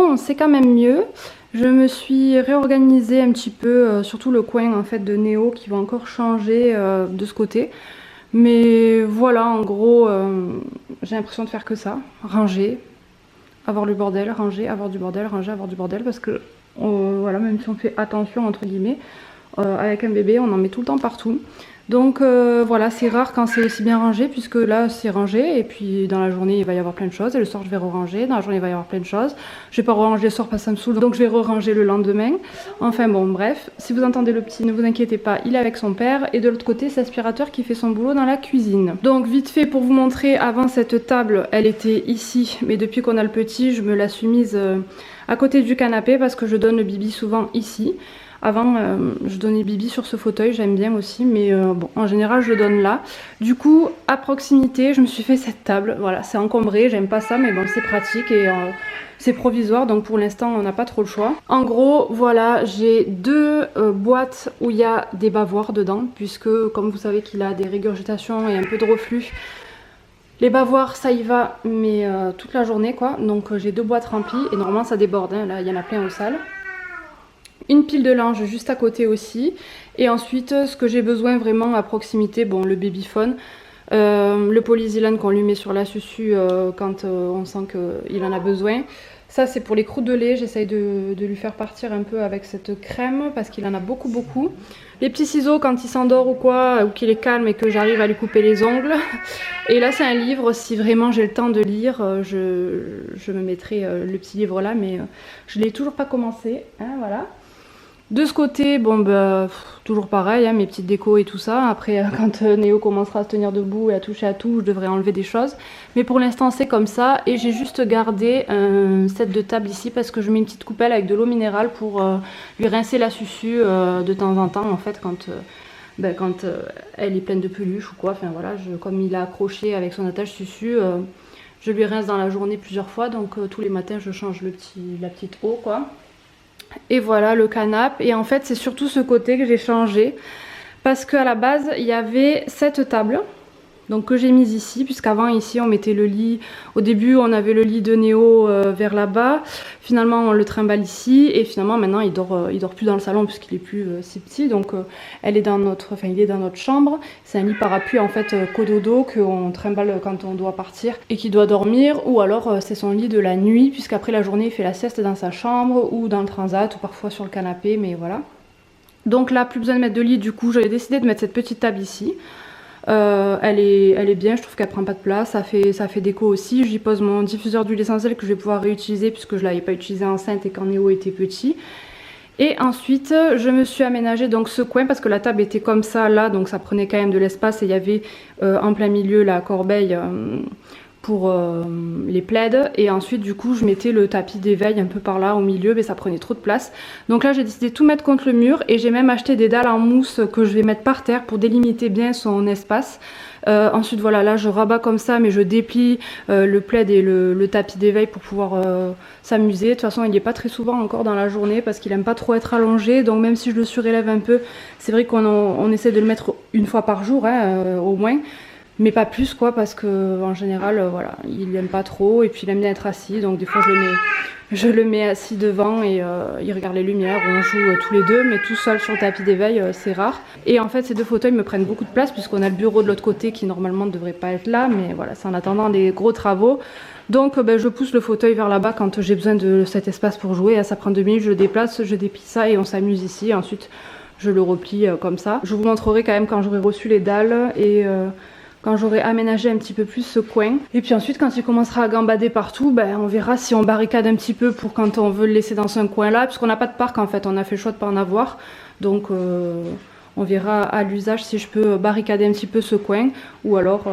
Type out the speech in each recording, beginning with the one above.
Bon, c'est quand même mieux. Je me suis réorganisée un petit peu, surtout le coin en fait de Néo qui va encore changer de ce côté. Mais voilà, en gros, j'ai l'impression de faire que ça, ranger, avoir le bordel, ranger, avoir du bordel, ranger, avoir du bordel, parce que voilà, même si on fait attention entre guillemets, avec un bébé, on en met tout le temps partout. Donc voilà, c'est rare quand c'est aussi bien rangé, puisque là c'est rangé, et puis dans la journée il va y avoir plein de choses, et le soir je vais re-ranger, dans la journée il va y avoir plein de choses. Je vais pas re-ranger le soir parce que ça me saoule, donc je vais re-ranger le lendemain. Enfin bon, bref, si vous entendez le petit, ne vous inquiétez pas, il est avec son père, et de l'autre côté c'est l'aspirateur qui fait son boulot dans la cuisine. Donc vite fait pour vous montrer, avant cette table, elle était ici, mais depuis qu'on a le petit, je me la suis mise à côté du canapé parce que je donne le bibi souvent ici. Avant, je donnais bibi sur ce fauteuil, j'aime bien aussi, mais bon, en général, je le donne là. Du coup, à proximité, je me suis fait cette table. Voilà, c'est encombré, j'aime pas ça, mais bon, c'est pratique et c'est provisoire, donc pour l'instant, on n'a pas trop le choix. En gros, voilà, j'ai deux boîtes où il y a des bavoirs dedans, puisque, comme vous savez qu'il a des régurgitations et un peu de reflux, les bavoirs, ça y va, mais toute la journée, quoi. Donc, j'ai deux boîtes remplies, et normalement, ça déborde, hein. Là, il y en a plein au salles. Une pile de linge juste à côté aussi, et ensuite ce que j'ai besoin vraiment à proximité, bon, le babyphone, le polysylane qu'on lui met sur la susu quand on sent qu'il en a besoin. Ça c'est pour les croûtes de lait, j'essaye de lui faire partir un peu avec cette crème parce qu'il en a beaucoup. Les petits ciseaux quand il s'endort ou quoi, ou qu'il est calme et que j'arrive à lui couper les ongles. Et là c'est un livre, si vraiment j'ai le temps de lire, je me mettrai le petit livre là, mais je l'ai toujours pas commencé, hein, voilà. De ce côté, bon bah, toujours pareil, hein, mes petites décos et tout ça. Après, quand Néo commencera à se tenir debout et à toucher à tout, je devrais enlever des choses. Mais pour l'instant, c'est comme ça. Et j'ai juste gardé un set de table ici parce que je mets une petite coupelle avec de l'eau minérale pour lui rincer la susu de temps en temps, en fait, quand elle est pleine de peluche ou quoi. Enfin voilà, comme il a accroché avec son attache susu, je lui rince dans la journée plusieurs fois. Donc tous les matins, je change la petite eau, quoi. Et voilà le canapé, et en fait c'est surtout ce côté que j'ai changé parce qu'à la base il y avait cette table donc que j'ai mise ici, puisqu'avant ici on mettait le lit. Au début on avait le lit de Néo vers là-bas, finalement on le trimballe ici, et finalement maintenant il dort plus dans le salon puisqu'il est plus si petit, donc il est dans notre chambre. C'est un lit parapluie en fait cododo qu'on trimballe quand on doit partir et qui doit dormir, ou alors c'est son lit de la nuit, puisqu'après la journée il fait la sieste dans sa chambre ou dans le transat ou parfois sur le canapé, mais voilà. Donc là plus besoin de mettre de lit, du coup j'ai décidé de mettre cette petite table ici. Elle est bien, je trouve qu'elle prend pas de place, ça fait déco aussi. J'y pose mon diffuseur d'huile essentielle que je vais pouvoir réutiliser puisque je l'avais pas utilisé enceinte et quand Néo était petit. Et ensuite je me suis aménagé donc ce coin parce que la table était comme ça là, donc ça prenait quand même de l'espace, et il y avait en plein milieu la corbeille pour les plaids, et ensuite du coup je mettais le tapis d'éveil un peu par là au milieu, mais ça prenait trop de place. Donc là j'ai décidé de tout mettre contre le mur, et j'ai même acheté des dalles en mousse que je vais mettre par terre pour délimiter bien son espace. Ensuite voilà, là je rabats comme ça, mais je déplie le plaid et le tapis d'éveil pour pouvoir s'amuser. De toute façon il n'y est pas très souvent encore dans la journée parce qu'il aime pas trop être allongé, donc même si je le surélève un peu, c'est vrai qu'on essaie de le mettre une fois par jour, hein, au moins. Mais pas plus quoi, parce que en général voilà, il aime pas trop, et puis il aime bien être assis, donc des fois je le mets assis devant et il regarde les lumières, on joue tous les deux, mais tout seul sur le tapis d'éveil c'est rare. Et en fait ces deux fauteuils me prennent beaucoup de place puisqu'on a le bureau de l'autre côté qui normalement ne devrait pas être là, mais voilà, c'est en attendant des gros travaux. Donc je pousse le fauteuil vers là-bas quand j'ai besoin de cet espace pour jouer, ça prend 2 minutes, je le déplace, je déplie ça et on s'amuse ici, et ensuite je le replie comme ça. Je vous montrerai quand même quand j'aurai reçu les dalles et quand j'aurai aménagé un petit peu plus ce coin. Et puis ensuite quand il commencera à gambader partout, on verra si on barricade un petit peu pour quand on veut le laisser dans un coin là, puisqu'on n'a pas de parc en fait, on a fait le choix de pas en avoir. Donc on verra à l'usage si je peux barricader un petit peu ce coin, ou alors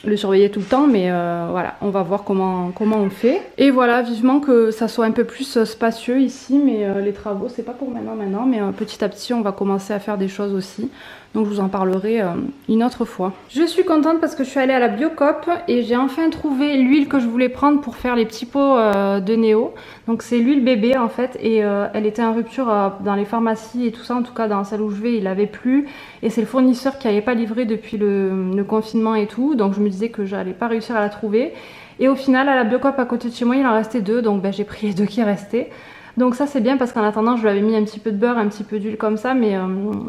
le surveiller tout le temps, mais voilà, on va voir comment on fait. Et voilà, vivement que ça soit un peu plus spacieux ici, mais les travaux c'est pas pour maintenant, mais petit à petit on va commencer à faire des choses aussi. Donc je vous en parlerai une autre fois. Je suis contente parce que je suis allée à la Biocoop et j'ai enfin trouvé l'huile que je voulais prendre pour faire les petits pots de Néo. Donc c'est l'huile bébé en fait, et elle était en rupture dans les pharmacies et tout ça, en tout cas dans celle où je vais il avait plus, et c'est le fournisseur qui n'avait pas livré depuis le confinement et tout, donc je je me disais que j'allais pas réussir à la trouver. Et au final à la Biocoop à côté de chez moi il en restait 2, donc j'ai pris les 2 qui restaient. Donc ça c'est bien parce qu'en attendant je lui avais mis un petit peu de beurre, un petit peu d'huile comme ça, mais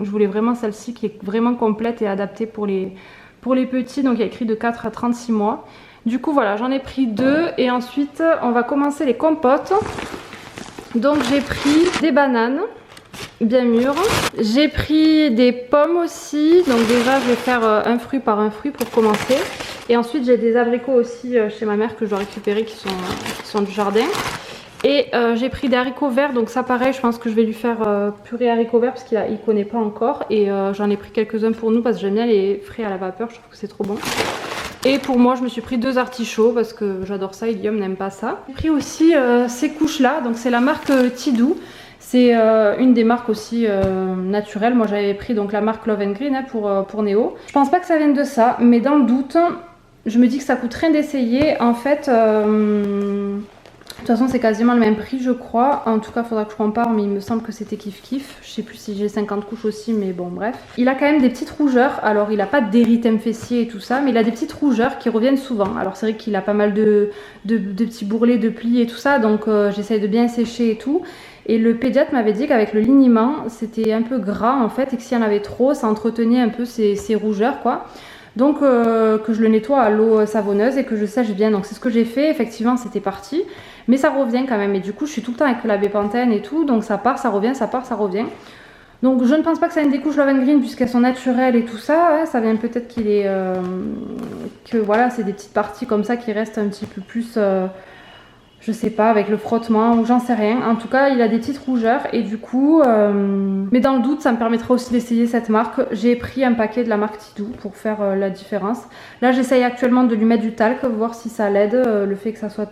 je voulais vraiment celle-ci qui est vraiment complète et adaptée pour les petits, donc il y a écrit de 4 à 36 mois. Du coup voilà, j'en ai pris 2 et ensuite on va commencer les compotes. Donc j'ai pris des bananes bien mûres, j'ai pris des pommes aussi, donc déjà je vais faire un fruit par un fruit pour commencer. Et ensuite j'ai des abricots aussi chez ma mère que je dois récupérer qui sont du jardin. Et j'ai pris des haricots verts, donc ça pareil, je pense que je vais lui faire purée haricots verts parce qu'il connaît pas encore. Et j'en ai pris quelques-uns pour nous parce que j'aime bien les frais à la vapeur, je trouve que c'est trop bon. Et pour moi, je me suis pris 2 artichauts parce que j'adore ça, Ilium n'aime pas ça. J'ai pris aussi ces couches-là, donc c'est la marque Tidou. C'est une des marques aussi naturelles. Moi j'avais pris donc la marque Love & Green hein, pour Néo. Je pense pas que ça vienne de ça, mais dans le doute, je me dis que ça coûte rien d'essayer. En fait... de toute façon c'est quasiment le même prix je crois, en tout cas il faudra que je compare mais il me semble que c'était kiff kiff, je sais plus si j'ai 50 couches aussi mais bon bref. Il a quand même des petites rougeurs, alors il a pas d'érythème fessier et tout ça mais il a des petites rougeurs qui reviennent souvent. Alors c'est vrai qu'il a pas mal de petits bourrelets, de plis et tout ça donc j'essaye de bien sécher et tout. Et le pédiatre m'avait dit qu'avec le liniment c'était un peu gras en fait et que s'il y en avait trop ça entretenait un peu ces rougeurs quoi. Donc que je le nettoie à l'eau savonneuse et que je sèche bien. Donc c'est ce que j'ai fait, effectivement c'était parti. Mais ça revient quand même et du coup je suis tout le temps avec la bépantène et tout. Donc ça part, ça revient, ça part, ça revient. Donc je ne pense pas que ça vienne des couches Love & Green puisqu'elles sont naturelles et tout ça. Ouais, ça vient peut-être qu'il est... que voilà c'est des petites parties comme ça qui restent un petit peu plus... je sais pas, avec le frottement ou j'en sais rien. En tout cas, il a des petites rougeurs et du coup... mais dans le doute, ça me permettra aussi d'essayer cette marque. J'ai pris un paquet de la marque Tidou pour faire la différence. Là, j'essaye actuellement de lui mettre du talc, voir si ça l'aide. Le fait que ça soit,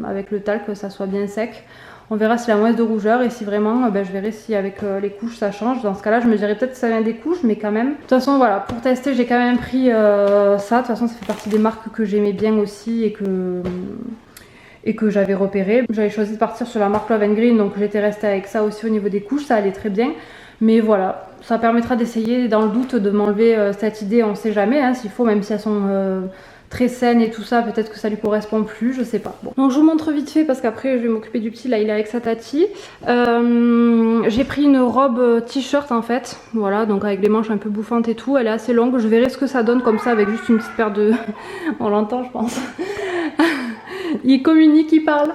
avec le talc, ça soit bien sec. On verra s'il a moins de rougeur et si vraiment, je verrai si avec les couches ça change. Dans ce cas-là, je me dirais peut-être que ça vient des couches, mais quand même. De toute façon, voilà, pour tester, j'ai quand même pris ça. De toute façon, ça fait partie des marques que j'aimais bien aussi et que j'avais repéré. J'avais choisi de partir sur la marque Love & Green, donc j'étais restée avec ça aussi au niveau des couches, ça allait très bien. Mais voilà, ça permettra d'essayer dans le doute de m'enlever cette idée, on sait jamais, hein, s'il faut, même si elles sont très saines et tout ça, peut-être que ça lui correspond plus, je sais pas. Bon. Donc je vous montre vite fait parce qu'après je vais m'occuper du petit, là il est avec sa tati. J'ai pris une robe t-shirt en fait, voilà, donc avec les manches un peu bouffantes et tout, elle est assez longue, je verrai ce que ça donne comme ça avec juste une petite paire de... on l'entend je pense. Il communique, il parle.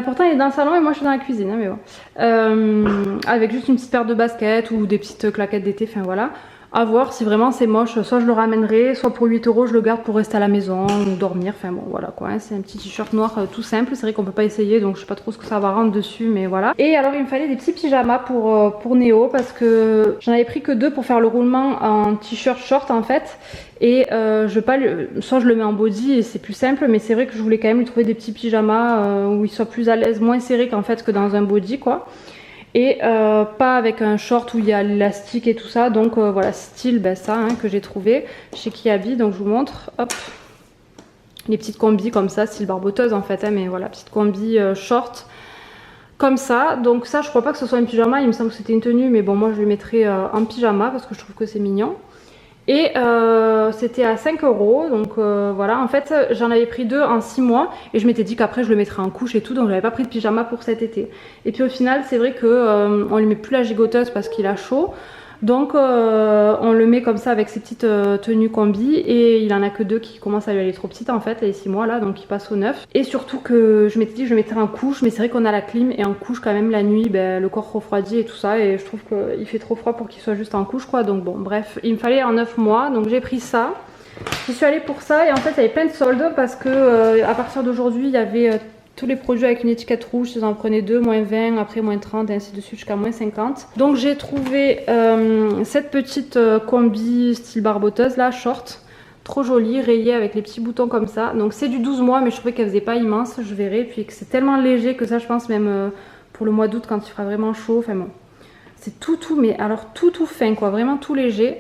Pourtant il est dans le salon et moi je suis dans la cuisine, hein, mais bon. Avec juste une petite paire de baskets ou des petites claquettes d'été, enfin voilà. À voir si vraiment c'est moche, soit je le ramènerai, soit pour 8 € je le garde pour rester à la maison ou dormir, enfin bon voilà quoi, hein. C'est un petit t-shirt noir tout simple, c'est vrai qu'on peut pas essayer donc je sais pas trop ce que ça va rendre dessus mais voilà. Et alors il me fallait des petits pyjamas pour Néo parce que j'en avais pris que 2 pour faire le roulement en t-shirt short en fait. Et soit je le mets en body et c'est plus simple, mais c'est vrai que je voulais quand même lui trouver des petits pyjamas où il soit plus à l'aise, moins serré qu'en fait que dans un body quoi. Et pas avec un short où il y a l'élastique et tout ça, donc voilà, style ça hein, que j'ai trouvé chez Kiabi, donc je vous montre, hop, les petites combis comme ça, style barboteuse en fait, hein, mais voilà, petite combi short comme ça. Donc ça je crois pas que ce soit un pyjama, il me semble que c'était une tenue, mais bon moi je le mettrai en pyjama parce que je trouve que c'est mignon. Et c'était à 5 €, donc voilà, en fait j'en avais pris 2 en 6 mois et je m'étais dit qu'après je le mettrais en couche et tout, donc j'avais pas pris de pyjama pour cet été. Et puis au final c'est vrai que on lui met plus la gigoteuse parce qu'il a chaud, donc on le met comme ça avec ses petites tenues combi et il en a que 2 qui commencent à lui aller trop petites en fait, les 6 mois là, donc il passe au 9. Et surtout que je m'étais dit que je le mettrais en couche, mais c'est vrai qu'on a la clim et en couche quand même la nuit, le corps refroidit et tout ça et je trouve qu'il fait trop froid pour qu'il soit juste en couche quoi, donc bon bref, il me fallait en 9 mois, donc j'ai pris ça. J'y suis allée pour ça et en fait il y avait plein de soldes parce que à partir d'aujourd'hui il y avait... tous les produits avec une étiquette rouge, si vous en prenez 2, moins 20, après moins 30 et ainsi de suite jusqu'à moins 50. Donc j'ai trouvé cette petite combi style barboteuse là, short, trop jolie, rayée avec les petits boutons comme ça. Donc c'est du 12 mois mais je trouvais qu'elle faisait pas immense, je verrai. Puis que c'est tellement léger que ça je pense même pour le mois d'août quand il fera vraiment chaud. Enfin bon, c'est tout mais alors tout fin quoi, vraiment tout léger.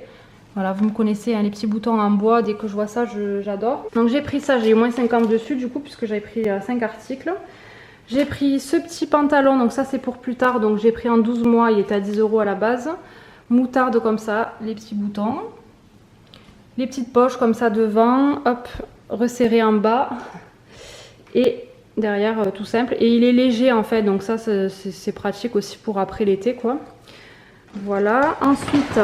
Voilà, vous me connaissez, hein, les petits boutons en bois, dès que je vois ça, j'adore. Donc j'ai pris ça, j'ai eu moins 50 dessus du coup, puisque j'avais pris 5 articles. J'ai pris ce petit pantalon, donc ça c'est pour plus tard, donc j'ai pris en 12 mois, il était à 10 € à la base. Moutarde comme ça, les petits boutons. les petites poches comme ça devant, hop, resserré en bas et derrière tout simple. Et il est léger en fait, donc ça c'est pratique aussi pour après l'été quoi. Voilà, ensuite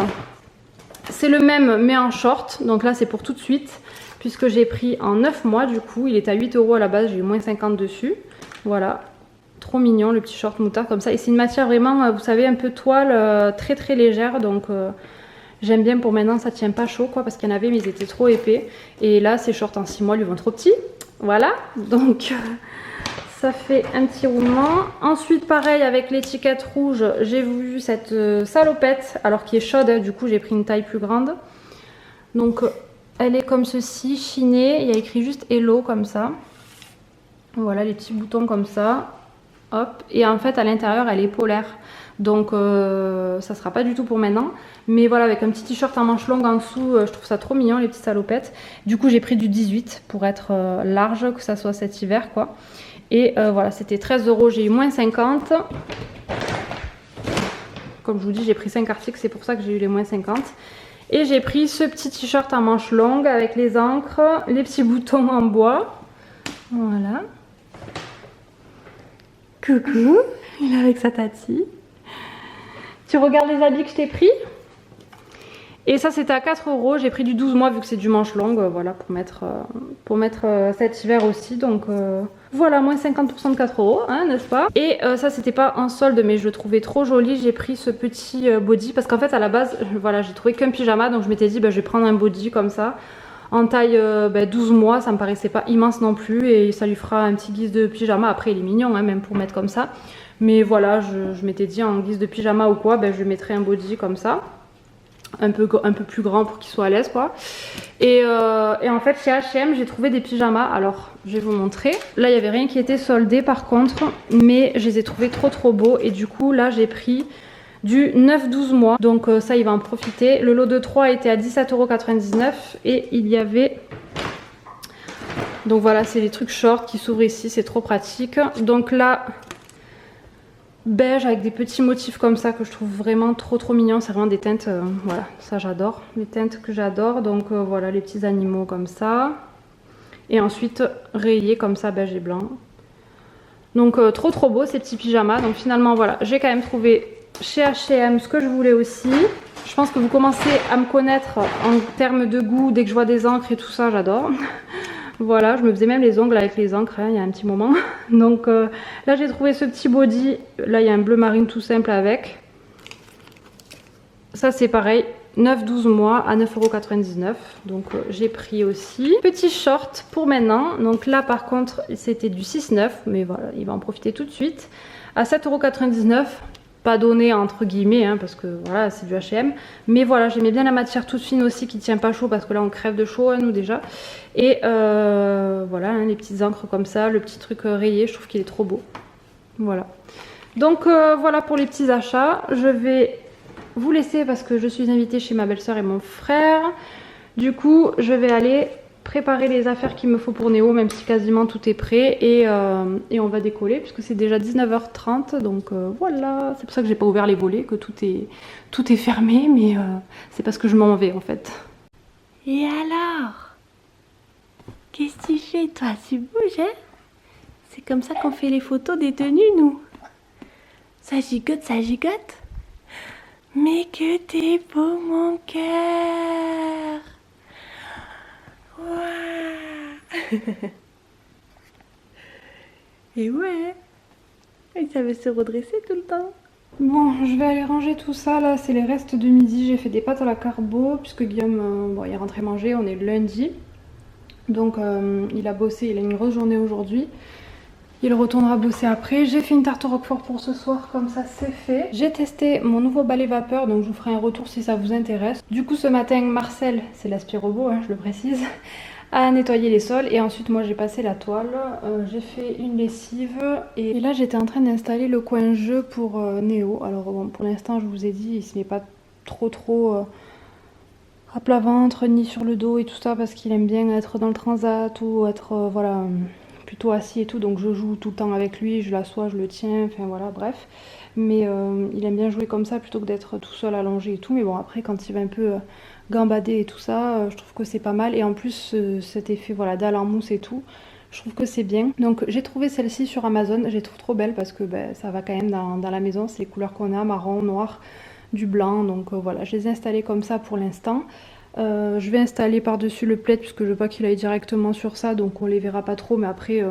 c'est le même mais en short, donc là c'est pour tout de suite puisque j'ai pris en 9 mois du coup, il est à 8 € à la base, j'ai eu moins 50 dessus. Voilà, trop mignon le petit short moutarde comme ça. Et c'est une matière vraiment, vous savez, un peu toile, très très légère, donc j'aime bien pour maintenant, ça tient pas chaud quoi, parce qu'il y en avait mais ils étaient trop épais. Et là ces shorts en 6 mois lui vont trop petits, voilà, donc ça fait un petit roulement. Ensuite pareil avec l'étiquette rouge, j'ai vu cette salopette, alors qui est chaude, hein, du coup j'ai pris une taille plus grande. Donc elle est comme ceci, chinée, il y a écrit juste Hello comme ça. Voilà les petits boutons comme ça, hop, et en fait à l'intérieur elle est polaire. Donc ça sera pas du tout pour maintenant. Mais voilà, avec un petit t-shirt en manche longue en dessous, je trouve ça trop mignon les petites salopettes. Du coup j'ai pris du 18 pour être large, que ça soit cet hiver quoi. Et voilà, c'était 13 €, j'ai eu moins 50. Comme je vous dis, j'ai pris 5 articles, c'est pour ça que j'ai eu les moins 50. Et j'ai pris ce petit t-shirt en manche longue avec les ancres, les petits boutons en bois. Voilà. Coucou, il est avec sa tati. Tu regardes les habits que je t'ai pris? Et ça c'était à 4 €, j'ai pris du 12 mois vu que c'est du manche longue, voilà, pour mettre cet hiver aussi. Donc voilà, moins 50% de 4 €, hein, n'est-ce pas? Et ça c'était pas en solde mais je le trouvais trop joli, j'ai pris ce petit body parce qu'en fait à la base, voilà, j'ai trouvé qu'un pyjama, donc je m'étais dit bah, je vais prendre un body comme ça. En taille 12 mois, ça me paraissait pas immense non plus et ça lui fera un petit guise de pyjama. Après il est mignon hein, même pour mettre comme ça. Mais voilà, je m'étais dit en guise de pyjama ou quoi, ben, je mettrais un body comme ça. Un peu plus grand pour qu'il soit à l'aise quoi. Et en fait chez H&M j'ai trouvé des pyjamas. Alors je vais vous montrer. Là il n'y avait rien qui était soldé par contre. Mais je les ai trouvés trop beaux. Et du coup là j'ai pris du 9-12 mois. Donc ça il va en profiter. Le lot de 3 était à 17,99 € et il y avait... Donc voilà, c'est les trucs short qui s'ouvrent ici, c'est trop pratique. Donc là, beige avec des petits motifs comme ça que je trouve vraiment trop mignon. C'est vraiment des teintes, voilà, ça j'adore. Les teintes que j'adore. Donc voilà, les petits animaux comme ça. Et ensuite rayés comme ça, beige et blanc. Donc trop beau ces petits pyjamas. Donc finalement voilà, j'ai quand même trouvé chez H&M ce que je voulais aussi. Je pense que vous commencez à me connaître en termes de goût. Dès que je vois des encres et tout ça, j'adore. Voilà, je me faisais même les ongles avec les encres hein, il y a un petit moment. Donc là j'ai trouvé ce petit body. Là il y a un bleu marine tout simple avec. Ça c'est pareil, 9-12 mois à 9,99 €. Donc j'ai pris aussi. Petit short pour maintenant. Donc là par contre c'était du 6-9. Mais voilà, il va en profiter tout de suite. À 7,99 €. Pas donné entre guillemets hein, parce que voilà c'est du H&M, mais voilà j'aimais bien la matière toute fine aussi qui tient pas chaud parce que là on crève de chaud hein, nous déjà. Et voilà hein, les petites encres comme ça, le petit truc rayé, je trouve qu'il est trop beau. Voilà, donc voilà pour les petits achats. Je vais vous laisser parce que je suis invitée chez ma belle-sœur et mon frère. Du coup je vais aller préparer les affaires qu'il me faut pour Néo, même si quasiment tout est prêt, et on va décoller puisque c'est déjà 19h30. Donc voilà, c'est pour ça que j'ai pas ouvert les volets, que tout est fermé, mais c'est parce que je m'en vais en fait. Et alors, qu'est-ce que tu fais toi? Tu bouges hein? C'est comme ça qu'on fait les photos des tenues nous. Ça gigote, ça gigote. Mais que t'es beau mon cœur. Wow. Et ouais, il savait se redresser tout le temps. Bon, je vais aller ranger tout ça là, c'est les restes de midi. J'ai fait des pâtes à la carbo puisque Guillaume bon, il est rentré manger, on est le lundi. Donc il a bossé, il a une grosse journée aujourd'hui. Il retournera bosser après. J'ai fait une tarte au roquefort pour ce soir, comme ça c'est fait. J'ai testé mon nouveau balai vapeur, donc je vous ferai un retour si ça vous intéresse. Du coup ce matin, Marcel, c'est l'aspirobot, hein, je le précise, a nettoyé les sols. Et ensuite moi j'ai passé la toile, j'ai fait une lessive. Et là j'étais en train d'installer le coin jeu pour Néo. Alors bon, pour l'instant je vous ai dit, il se met pas trop à plat ventre, ni sur le dos et tout ça, parce qu'il aime bien être dans le transat ou être, voilà... plutôt assis et tout, donc je joue tout le temps avec lui, je l'assois, je le tiens, enfin voilà, bref. Mais il aime bien jouer comme ça plutôt que d'être tout seul allongé et tout. Mais bon, après quand il va un peu gambader et tout ça, je trouve que c'est pas mal. Et en plus, cet effet voilà, dalle en mousse et tout, je trouve que c'est bien. Donc j'ai trouvé celle-ci sur Amazon, je les trouve trop belle parce que ben, ça va quand même dans la maison, c'est les couleurs qu'on a, marron, noir, du blanc. Donc voilà, je les ai installées comme ça pour l'instant. Je vais installer par-dessus le plaid puisque je veux pas qu'il aille directement sur ça, donc on les verra pas trop, mais après...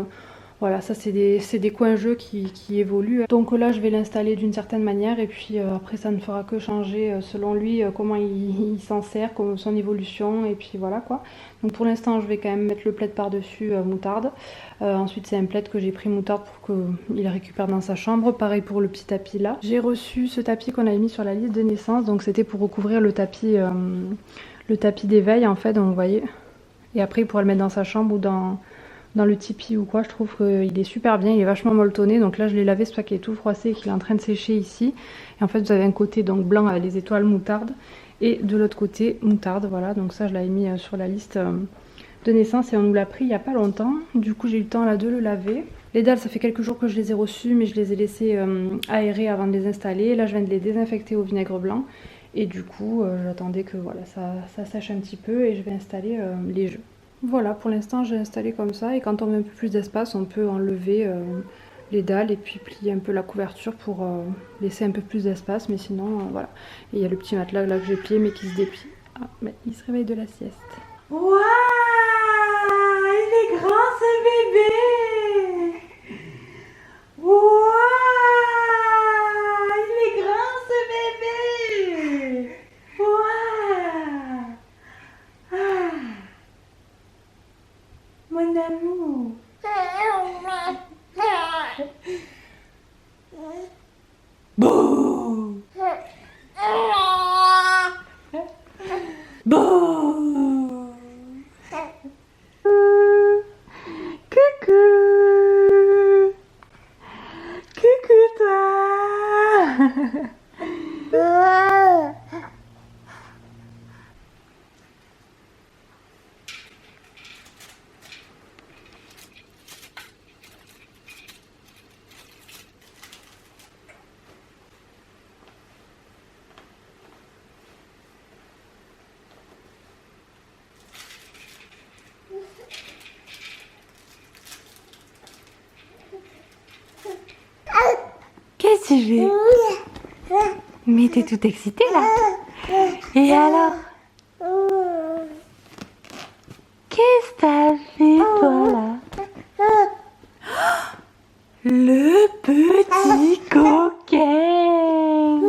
voilà, ça c'est des coins jeux qui évoluent. Donc là je vais l'installer d'une certaine manière et puis après ça ne fera que changer selon lui comment il s'en sert, comme son évolution et puis voilà quoi. Donc pour l'instant je vais quand même mettre le plaid par-dessus moutarde. Ensuite c'est un plaid que j'ai pris moutarde pour qu'il récupère dans sa chambre. Pareil pour le petit tapis là. J'ai reçu ce tapis qu'on avait mis sur la liste de naissance, donc c'était pour recouvrir le tapis d'éveil en fait, donc vous voyez. Et après il pourra le mettre dans sa chambre ou dans le tipi ou quoi. Je trouve qu'il est super bien, il est vachement molletonné. Donc là je l'ai lavé, c'est pas qu'il est tout froissé et qu'il est en train de sécher ici. Et en fait vous avez un côté donc blanc avec les étoiles moutarde et de l'autre côté moutarde. Voilà, donc ça je l'avais mis sur la liste de naissance et on nous l'a pris il y a pas longtemps. Du coup j'ai eu le temps là de le laver. Les dalles, ça fait quelques jours que je les ai reçues, mais je les ai laissées aérer avant de les installer. Là je viens de les désinfecter au vinaigre blanc. Et du coup j'attendais que voilà, ça sèche un petit peu et je vais installer les jeux. Voilà, pour l'instant j'ai installé comme ça et quand on met un peu plus d'espace, on peut enlever les dalles et puis plier un peu la couverture pour laisser un peu plus d'espace, mais sinon voilà. Et il y a le petit matelas là que j'ai plié mais qui se déplie. Ah, mais il se réveille de la sieste. Waouh, il est grand ce bébé. Waouh, il est grand ce bébé. Waouh. Ah, mon amour. Bouh. Bouh. Coucou. Coucou toi. Qu'est-ce que tu fais? Mais t'es tout excitée là. Et alors? Qu'est-ce que t'as fait toi là? Le petit coquin.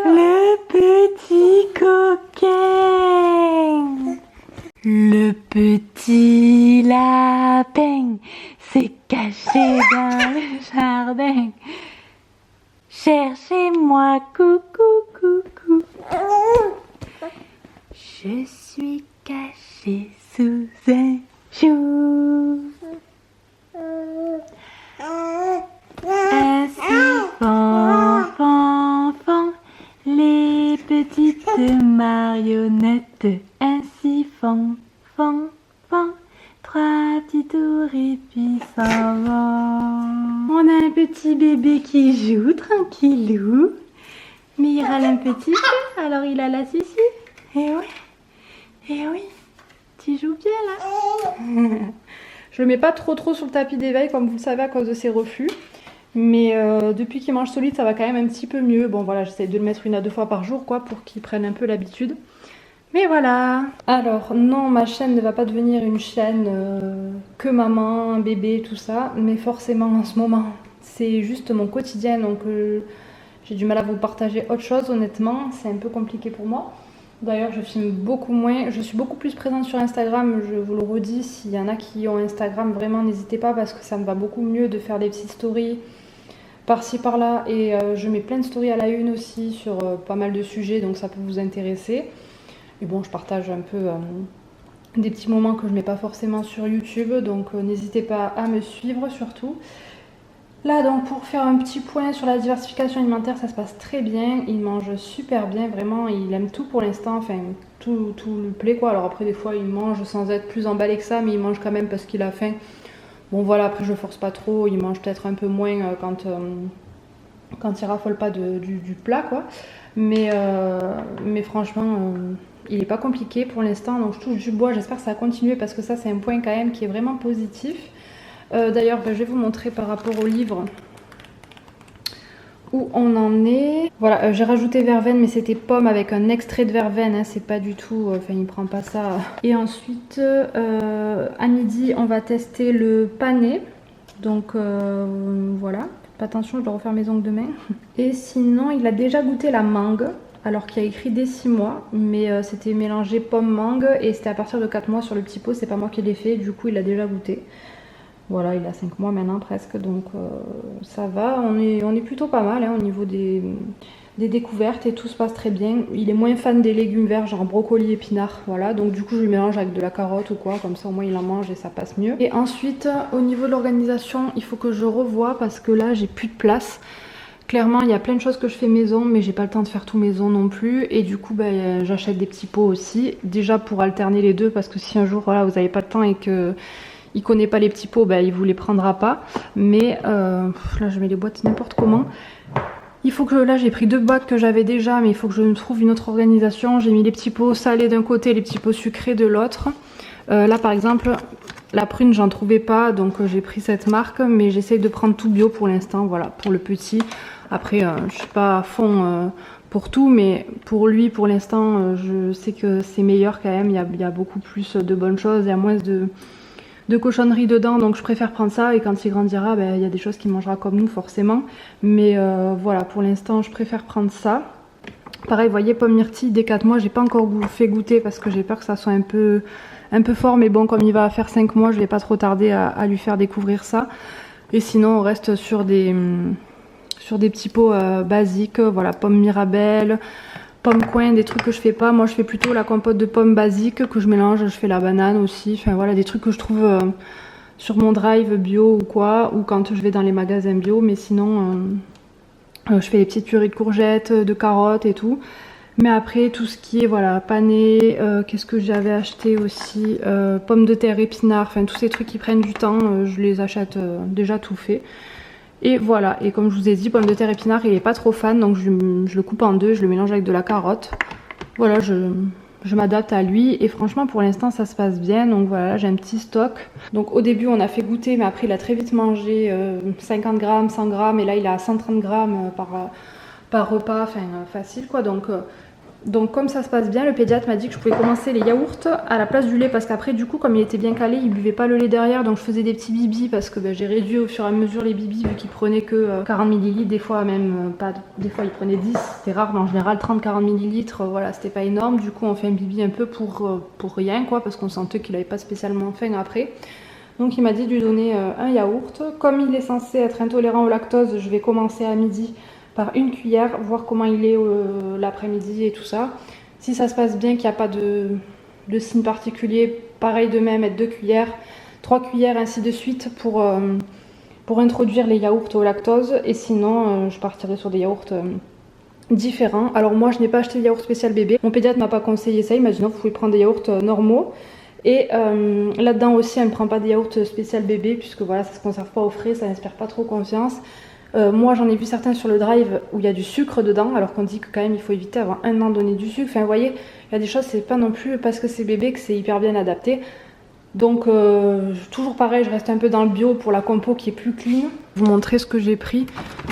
Le petit coquin. Le petit lapin s'est caché dans le jardin. Cherchez-moi, coucou, coucou. Je suis caché sous un chou. Ainsi font les petites marionnettes. Ainsi font. Trois petits tours et puis s'en vont. On a un petit bébé qui joue tranquillou. Mais il râle un petit peu, alors il a la sissi. Eh oui, tu joues bien là. Je le mets pas trop sur le tapis d'éveil comme vous le savez à cause de ses reflux. Mais depuis qu'il mange solide, ça va quand même un petit peu mieux. Bon voilà, j'essaie de le mettre 1 à 2 fois par jour quoi, pour qu'il prenne un peu l'habitude. Mais voilà. Alors non, ma chaîne ne va pas devenir une chaîne que maman, bébé, tout ça. Mais forcément en ce moment, c'est juste mon quotidien. Donc j'ai du mal à vous partager autre chose honnêtement. C'est un peu compliqué pour moi. D'ailleurs je filme beaucoup moins. Je suis beaucoup plus présente sur Instagram, je vous le redis. S'il y en a qui ont Instagram, vraiment n'hésitez pas parce que ça me va beaucoup mieux de faire des petites stories par-ci par-là. Et je mets plein de stories à la une aussi sur pas mal de sujets, donc ça peut vous intéresser. Et bon, je partage un peu des petits moments que je mets pas forcément sur YouTube, donc n'hésitez pas à me suivre surtout. Là donc pour faire un petit point sur la diversification alimentaire, ça se passe très bien, il mange super bien, vraiment il aime tout pour l'instant, enfin tout lui plaît quoi. Alors après des fois il mange sans être plus emballé que ça, mais il mange quand même parce qu'il a faim. Bon voilà, après je force pas trop, il mange peut-être un peu moins quand il raffole pas du plat quoi. Mais franchement, il n'est pas compliqué pour l'instant, donc je touche du bois, j'espère que ça va continuer parce que ça c'est un point quand même qui est vraiment positif. D'ailleurs, je vais vous montrer par rapport au livre où on en est. Voilà, j'ai rajouté verveine, mais c'était pomme avec un extrait de verveine, hein, c'est pas du tout, enfin il prend pas ça. Et ensuite, à midi, on va tester le pané. Donc voilà, faites pas attention, je dois refaire mes ongles demain. Et sinon, il a déjà goûté la mangue, alors qu'il y a écrit dès 6 mois, mais c'était mélangé pomme-mangue et c'était à partir de 4 mois sur le petit pot, c'est pas moi qui l'ai fait, du coup il a déjà goûté. Voilà, il a 5 mois maintenant presque, donc ça va, on est plutôt pas mal hein, au niveau des découvertes et tout se passe très bien. Il est moins fan des légumes verts, genre brocoli, épinards, voilà, donc du coup je lui mélange avec de la carotte ou quoi, comme ça au moins il en mange et ça passe mieux. Et ensuite, au niveau de l'organisation, il faut que je revoie parce que là j'ai plus de place. Clairement, il y a plein de choses que je fais maison, mais j'ai pas le temps de faire tout maison non plus. Et du coup, j'achète des petits pots aussi. Déjà pour alterner les deux, parce que si un jour voilà, vous n'avez pas le temps et que il connaît pas les petits pots, il vous les prendra pas. Mais là, je mets les boîtes n'importe comment. Il faut que là, j'ai pris 2 boîtes que j'avais déjà, mais il faut que je me trouve une autre organisation. J'ai mis les petits pots salés d'un côté, les petits pots sucrés de l'autre. Là, par exemple, la prune, j'en trouvais pas, donc j'ai pris cette marque, mais j'essaye de prendre tout bio pour l'instant, voilà, pour le petit. Après, je suis pas à fond pour tout, mais pour lui, pour l'instant, je sais que c'est meilleur quand même. Il y a beaucoup plus de bonnes choses, il y a moins de cochonneries dedans, donc je préfère prendre ça. Et quand il grandira, il y a des choses qu'il mangera comme nous, forcément. Mais voilà, pour l'instant, je préfère prendre ça. Pareil, vous voyez, pomme myrtille, dès 4 mois, j'ai pas encore fait goûter parce que j'ai peur que ça soit un peu fort, mais bon, comme il va faire 5 mois, je vais pas trop tarder à lui faire découvrir ça. Et sinon, on reste sur des petits pots basiques, voilà, pommes mirabelle, pommes coin, des trucs que je fais pas. Moi, je fais plutôt la compote de pommes basique que je mélange, je fais la banane aussi. Enfin voilà, des trucs que je trouve sur mon drive bio ou quoi, ou quand je vais dans les magasins bio. Mais sinon, je fais des petites purées de courgettes, de carottes et tout. Mais après, tout ce qui est voilà, pané, qu'est-ce que j'avais acheté aussi, pommes de terre, épinards, enfin tous ces trucs qui prennent du temps, je les achète déjà tout fait. Et voilà, et comme je vous ai dit, pommes de terre, épinards, il est pas trop fan, donc je le coupe en deux, je le mélange avec de la carotte. Voilà, je m'adapte à lui et franchement pour l'instant ça se passe bien, donc voilà, j'ai un petit stock. Donc au début on a fait goûter, mais après il a très vite mangé 50 grammes, 100 grammes, et là il a 130 grammes par repas, enfin facile quoi. Donc comme ça se passe bien, le pédiatre m'a dit que je pouvais commencer les yaourts à la place du lait, parce qu'après du coup comme il était bien calé, il buvait pas le lait derrière, donc je faisais des petits bibis parce que j'ai réduit au fur et à mesure les bibis vu qu'il prenait que 40 ml, des fois même pas, des fois il prenait 10, c'était rare, mais en général 30-40 ml, voilà, c'était pas énorme. Du coup on fait un bibi un peu pour rien quoi, parce qu'on sentait qu'il avait pas spécialement faim après. Donc il m'a dit de lui donner un yaourt. Comme il est censé être intolérant au lactose, je vais commencer à midi par une cuillère, voir comment il est l'après-midi et tout ça. Si ça se passe bien, qu'il n'y a pas de signe particulier, pareil de même, mettre 2 cuillères, 3 cuillères, ainsi de suite pour introduire les yaourts au lactose. Et sinon, je partirai sur des yaourts différents. Alors moi, je n'ai pas acheté de yaourt spécial bébé. Mon pédiatre m'a pas conseillé ça, il m'a dit non, vous pouvez prendre des yaourts normaux. Et là-dedans aussi, elle ne prend pas des yaourts spécial bébé, puisque voilà, ça ne se conserve pas au frais, ça n'inspire pas trop confiance. Moi j'en ai vu certains sur le drive où il y a du sucre dedans, alors qu'on dit que quand même il faut éviter avant 1 an de donner du sucre. Enfin vous voyez, il y a des choses, c'est pas non plus parce que c'est bébé que c'est hyper bien adapté. Donc toujours pareil, je reste un peu dans le bio pour la compo qui est plus clean. Je vais vous montrer ce que j'ai pris.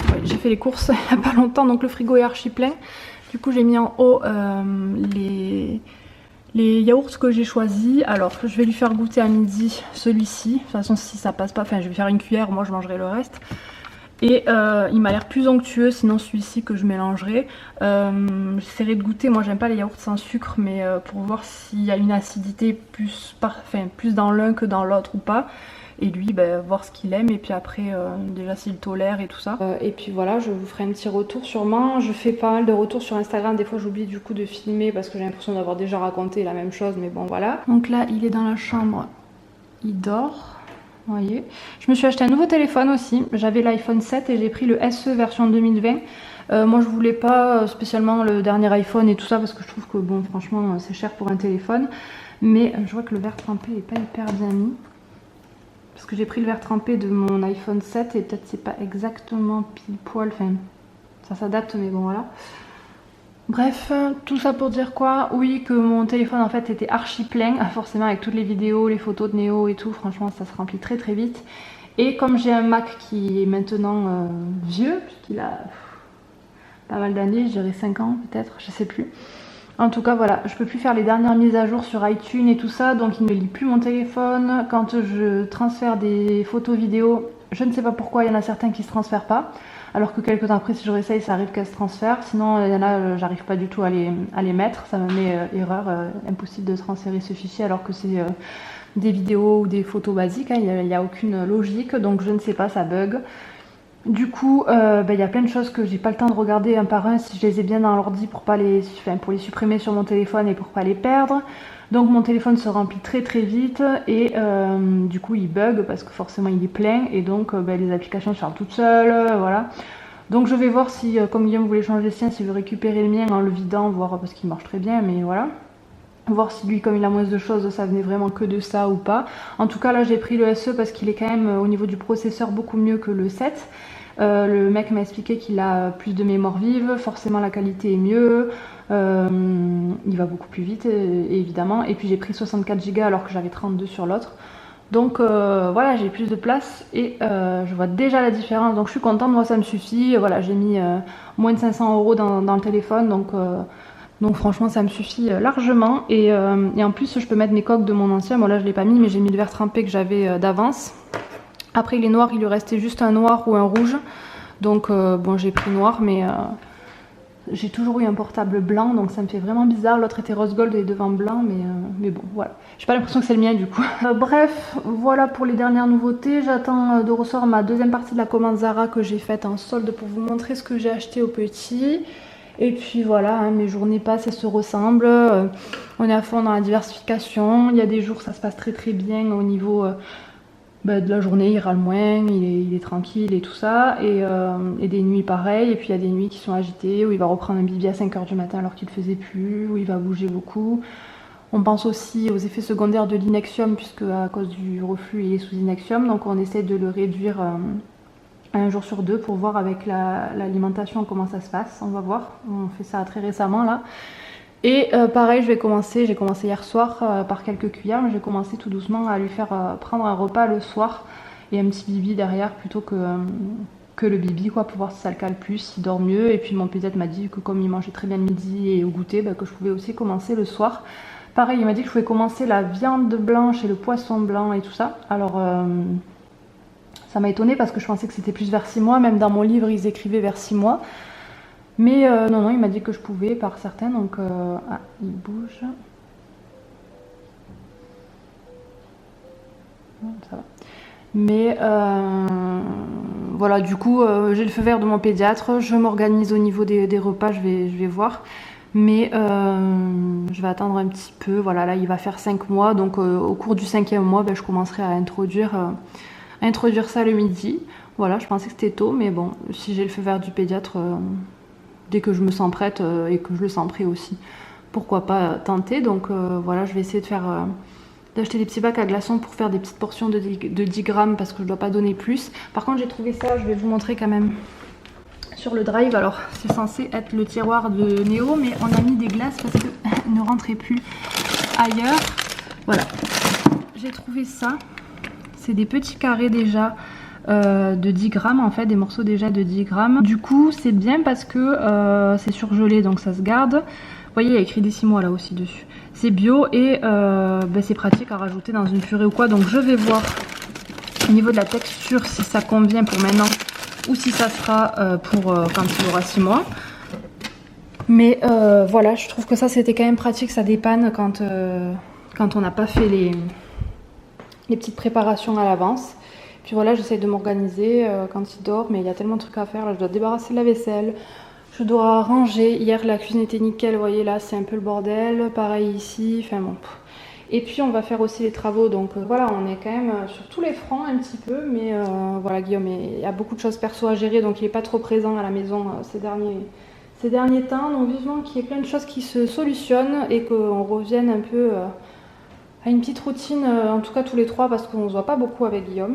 Ouais, j'ai fait les courses il n'y a pas longtemps, donc le frigo est archi plein. Du coup j'ai mis en haut les yaourts que j'ai choisis. Alors je vais lui faire goûter à midi celui-ci. De toute façon si ça passe pas, enfin je vais faire une cuillère, moi je mangerai le reste. Et il m'a l'air plus onctueux, sinon celui-ci que je mélangerai. J'essaierai de goûter, moi j'aime pas les yaourts sans sucre, mais pour voir s'il y a une acidité plus dans l'un que dans l'autre ou pas. Et lui, voir ce qu'il aime, et puis après déjà s'il tolère et tout ça. Et puis voilà, je vous ferai un petit retour sûrement. Je fais pas mal de retours sur Instagram, des fois j'oublie du coup de filmer parce que j'ai l'impression d'avoir déjà raconté la même chose, mais bon voilà. Donc là il est dans la chambre, il dort. Vous voyez, je me suis acheté un nouveau téléphone aussi. J'avais l'iPhone 7 et j'ai pris le SE version 2020. Moi je voulais pas spécialement le dernier iPhone et tout ça parce que je trouve que bon franchement c'est cher pour un téléphone. Mais je vois que le verre trempé n'est pas hyper bien mis. Parce que j'ai pris le verre trempé de mon iPhone 7 et peut-être c'est pas exactement pile poil. Enfin ça s'adapte mais bon voilà. Bref, tout ça pour dire quoi? Oui, que mon téléphone en fait était archi plein, forcément avec toutes les vidéos, les photos de Néo et tout, franchement ça se remplit très très vite. Et comme j'ai un Mac qui est maintenant vieux, puisqu'il a pas mal d'années, je dirais 5 ans peut-être, je sais plus. En tout cas voilà, je peux plus faire les dernières mises à jour sur iTunes et tout ça, donc il ne lit plus mon téléphone. Quand je transfère des photos vidéo, je ne sais pas pourquoi il y en a certains qui se transfèrent pas. Alors que quelques temps après, si je réessaye, ça arrive qu'elle se transfère. Sinon, il y en a, j'arrive pas du tout à les mettre. Ça me met erreur, impossible de transférer ce fichier alors que c'est des vidéos ou des photos basiques. Hein, il n'y a aucune logique, donc je ne sais pas, ça bug. Du coup, il y a plein de choses que j'ai pas le temps de regarder un par un si je les ai bien dans l'ordi pour les supprimer sur mon téléphone et pour pas les perdre. Donc mon téléphone se remplit très très vite et du coup il bug parce que forcément il est plein et donc les applications se ferment toutes seules, voilà. Donc je vais voir si, comme Guillaume voulait changer le sien, s'il veut récupérer le mien en le vidant, voir parce qu'il marche très bien, mais voilà. Voir si lui, comme il a moins de choses, ça venait vraiment que de ça ou pas. En tout cas là j'ai pris le SE parce qu'il est quand même au niveau du processeur beaucoup mieux que le 7. Le mec m'a expliqué qu'il a plus de mémoire vive, forcément la qualité est mieux, il va beaucoup plus vite évidemment, et puis j'ai pris 64 Go alors que j'avais 32 sur l'autre. Donc voilà, j'ai plus de place et je vois déjà la différence, donc je suis contente, moi ça me suffit. Voilà, j'ai mis moins de 500 € dans le téléphone, donc franchement ça me suffit largement. Et en plus je peux mettre mes coques de mon ancien, bon là je l'ai pas mis mais j'ai mis le verre trempé que j'avais d'avance. Après il est noir, il lui restait juste un noir ou un rouge. Donc bon j'ai pris noir mais j'ai toujours eu un portable blanc donc ça me fait vraiment bizarre. L'autre était rose gold et devant blanc mais bon voilà. J'ai pas l'impression que c'est le mien du coup. Bref, voilà pour les dernières nouveautés. J'attends de recevoir ma deuxième partie de la commande Zara que j'ai faite en solde pour vous montrer ce que j'ai acheté au petit. Et puis voilà, hein, mes journées passent et se ressemblent. On est à fond dans la diversification. Il y a des jours ça se passe très très bien au niveau de la journée, il râle moins, il est tranquille et tout ça. Et des nuits pareilles. Et puis il y a des nuits qui sont agitées, où il va reprendre un bibi à 5 h du matin alors qu'il ne le faisait plus, où il va bouger beaucoup. On pense aussi aux effets secondaires de l'Inexium, puisque à cause du reflux, il est sous Inexium. Donc on essaie de le réduire un jour sur deux pour voir avec l'alimentation comment ça se passe. On va voir. On fait ça très récemment là. Et pareil, j'ai commencé hier soir par quelques cuillères, mais j'ai commencé tout doucement à lui faire prendre un repas le soir et un petit bibi derrière plutôt que le bibi, quoi, pour voir si ça le cale plus, s'il dort mieux. Et puis mon pédiatre m'a dit que comme il mangeait très bien le midi et au goûter, que je pouvais aussi commencer le soir. Pareil, il m'a dit que je pouvais commencer la viande blanche et le poisson blanc et tout ça. Alors ça m'a étonnée parce que je pensais que c'était plus vers 6 mois, même dans mon livre ils écrivaient vers 6 mois. Mais non, il m'a dit que je pouvais par certains, donc ah, il bouge. Ça va. Mais voilà, du coup, j'ai le feu vert de mon pédiatre, je m'organise au niveau des repas, je vais voir. Mais je vais attendre un petit peu, voilà, là il va faire 5 mois, donc au cours du 5e mois, je commencerai à introduire ça le midi. Voilà, je pensais que c'était tôt, mais bon, si j'ai le feu vert du pédiatre... dès que je me sens prête et que je le sens prêt aussi, pourquoi pas tenter. Donc voilà, je vais essayer d'acheter des petits bacs à glaçons pour faire des petites portions de 10 grammes parce que je ne dois pas donner plus. Par contre j'ai trouvé ça, je vais vous montrer quand même sur le drive. Alors c'est censé être le tiroir de Néo, mais on a mis des glaces parce qu'elles ne rentraient plus ailleurs. Voilà, j'ai trouvé ça, c'est des petits carrés déjà de 10 grammes en fait, des morceaux déjà de 10 grammes. Du coup c'est bien parce que c'est surgelé donc ça se garde. Vous voyez il y a écrit des 6 mois là aussi dessus. C'est bio et c'est pratique à rajouter dans une purée ou quoi. Donc je vais voir au niveau de la texture si ça convient pour maintenant ou si ça sera pour quand il aura 6 mois. Mais voilà, je trouve que ça c'était quand même pratique, ça dépanne quand on n'a pas fait les petites préparations à l'avance. Puis voilà, j'essaie de m'organiser quand il dort, mais il y a tellement de trucs à faire. Là, je dois débarrasser de la vaisselle, je dois ranger. Hier, la cuisine était nickel, vous voyez là, c'est un peu le bordel. Pareil ici, enfin bon. Et puis, on va faire aussi les travaux, donc voilà, on est quand même sur tous les fronts un petit peu. Mais voilà, Guillaume, il y a beaucoup de choses perso à gérer, donc il n'est pas trop présent à la maison ces derniers temps. Donc vivement qu'il y ait plein de choses qui se solutionnent et qu'on revienne un peu à une petite routine, en tout cas tous les trois, parce qu'on ne se voit pas beaucoup avec Guillaume.